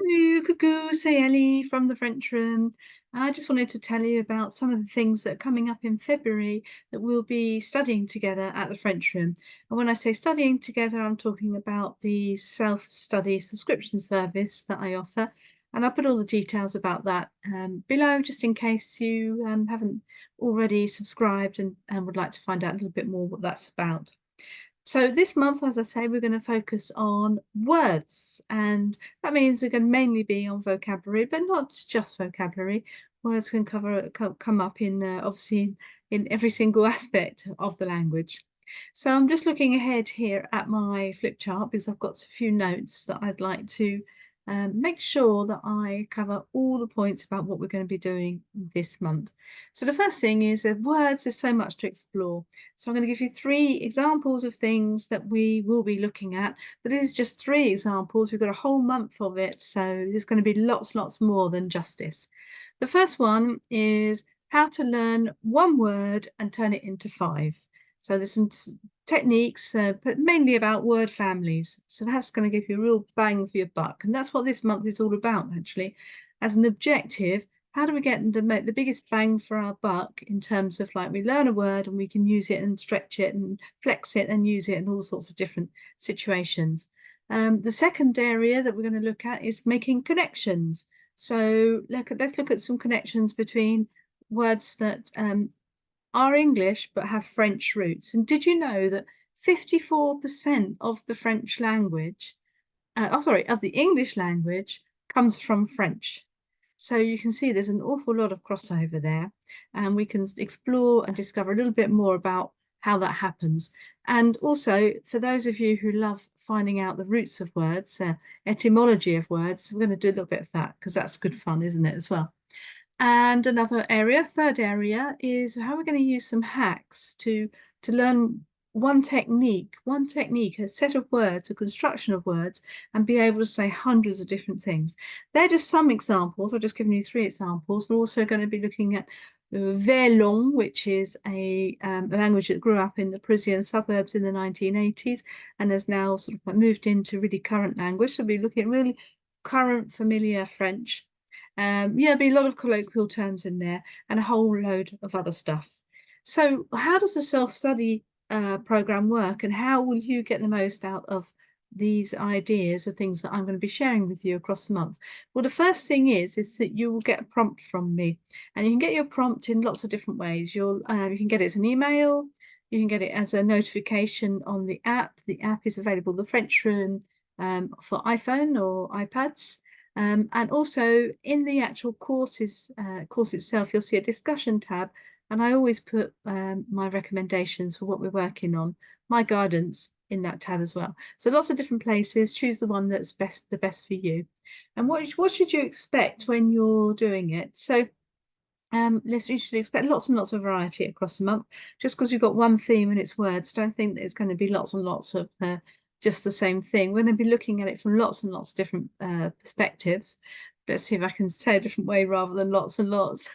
Coucou, c'est Ellie from the French room. I just wanted to tell you about some of the things that are coming up in February that we'll be studying together at the French room. And when I say studying together, I'm talking about the self-study subscription service that I offer. And I'll put all the details about that below, just in case you haven't already subscribed and would like to find out a little bit more what that's about. So this month, as I say, we're going to focus on words, and that means we're going to mainly be on vocabulary, but not just vocabulary. Words can come up in obviously in every single aspect of the language. So I'm just looking ahead here at my flip chart because I've got a few notes that I'd like to make sure that I cover all the points about what we're going to be doing this month. So the first thing is that words, there's so much to explore. So I'm going to give you 3 examples of things that we will be looking at, but this is just 3 examples. We've got a whole month of it, so there's going to be lots more than just this. The first one is how to learn 1 word and turn it into 5. So there's some techniques, but mainly about word families. So that's going to give you a real bang for your buck. And that's what this month is all about, actually. As an objective, how do we get to make the biggest bang for our buck in terms of like we learn a word and we can use it and stretch it and flex it and use it in all sorts of different situations. The second area that we're going to look at is making connections. So let's look at some connections between words that are English but have French roots. And did you know that 54% of the French language, of the English language comes from French? So you can see there's an awful lot of crossover there, and we can explore and discover a little bit more about how that happens. And also, for those of you who love finding out the roots of words, etymology of words, we're going to do a little bit of that because that's good fun, isn't it, as well? And another area, third area, is how we're going to use some hacks to learn one technique, a set of words, a construction of words, and be able to say hundreds of different things. They're just some examples. I've just given you 3 examples. We're also going to be looking at Verlan, which is a language that grew up in the Parisian suburbs in the 1980s and has now sort of moved into really current language. So we'll be looking at really current, familiar French. Yeah, there'll be a lot of colloquial terms in there and a whole load of other stuff. So how does the self-study program work, and how will you get the most out of these ideas of things that I'm going to be sharing with you across the month? Well, the first thing is that you will get a prompt from me, and you can get your prompt in lots of different ways. You can get it as an email, you can get it as a notification on the app. The app is available, the French Room, for iPhone or iPads. And also in the actual course itself, you'll see a discussion tab, and I always put my recommendations for what we're working on, my guidance in that tab as well. So lots of different places. Choose the one that's the best for you. And what should you expect when you're doing it? So you should expect lots and lots of variety across the month. Just because we've got one theme and it's words, don't think that it's going to be lots and lots of just the same thing. We're going to be looking at it from lots and lots of different perspectives. Let's see if I can say a different way rather than lots and lots.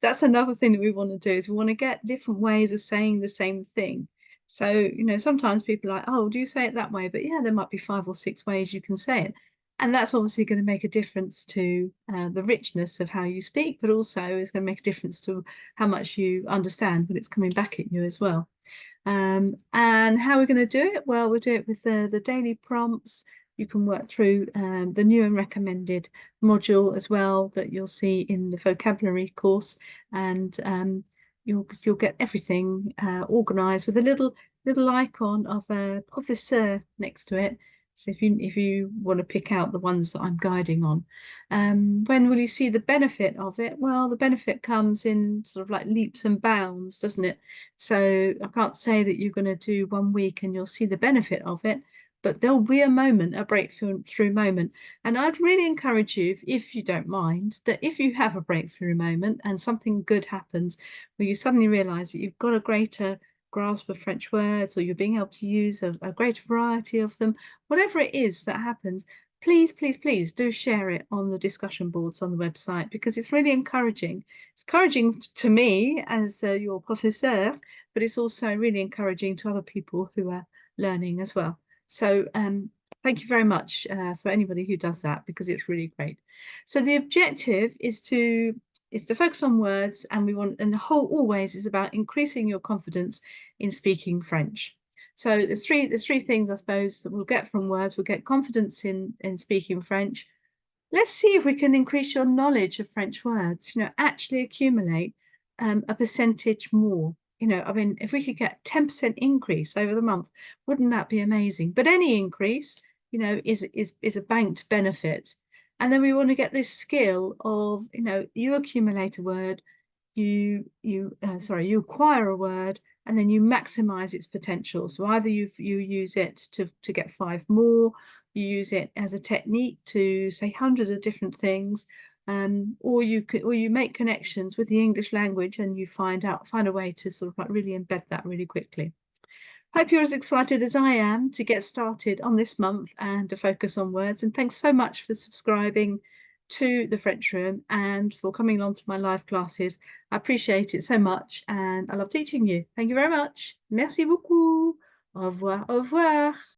That's another thing that we want to do, is we want to get different ways of saying the same thing. So, sometimes people are like, oh, do you say it that way? But yeah, there might be 5 or 6 ways you can say it. And that's obviously going to make a difference to the richness of how you speak, but also it's going to make a difference to how much you understand when it's coming back at you as well. And how we're going to do it? Well, we'll do it with the daily prompts. You can work through the new and recommended module as well that you'll see in the vocabulary course, and you'll get everything organized with a little icon of a professeur next to it. So if you want to pick out the ones that I'm guiding on, when will you see the benefit of it? Well, the benefit comes in sort of like leaps and bounds, doesn't it? So I can't say that you're going to do 1 week and you'll see the benefit of it, but there'll be a moment, a breakthrough moment. And I'd really encourage you, if you don't mind, that if you have a breakthrough moment and something good happens, where you suddenly realize that you've got a greater grasp of French words, or you're being able to use a greater variety of them, whatever it is that happens, please, please, please do share it on the discussion boards on the website, because it's really encouraging. It's encouraging to me as your professeur, but it's also really encouraging to other people who are learning as well. So thank you very much for anybody who does that because it's really great. So the objective is to focus on words, and the whole always is about increasing your confidence in speaking French. So there's three things I suppose that we'll get from words. We'll get confidence in speaking French. Let's see if we can increase your knowledge of French words, actually accumulate a percentage more. I mean, if we could get 10% increase over the month, wouldn't that be amazing? But any increase, is a banked benefit. And then we want to get this skill of, you accumulate a word, you acquire a word, and then you maximize its potential. So either you use it to get 5 more, you use it as a technique to say hundreds of different things, or you make connections with the English language, and you find a way to sort of like really embed that really quickly. Hope you're as excited as I am to get started on this month and to focus on words. And thanks so much for subscribing to the French Room and for coming along to my live classes. I appreciate it so much, and I love teaching you. Thank you very much. Merci beaucoup. Au revoir. Au revoir.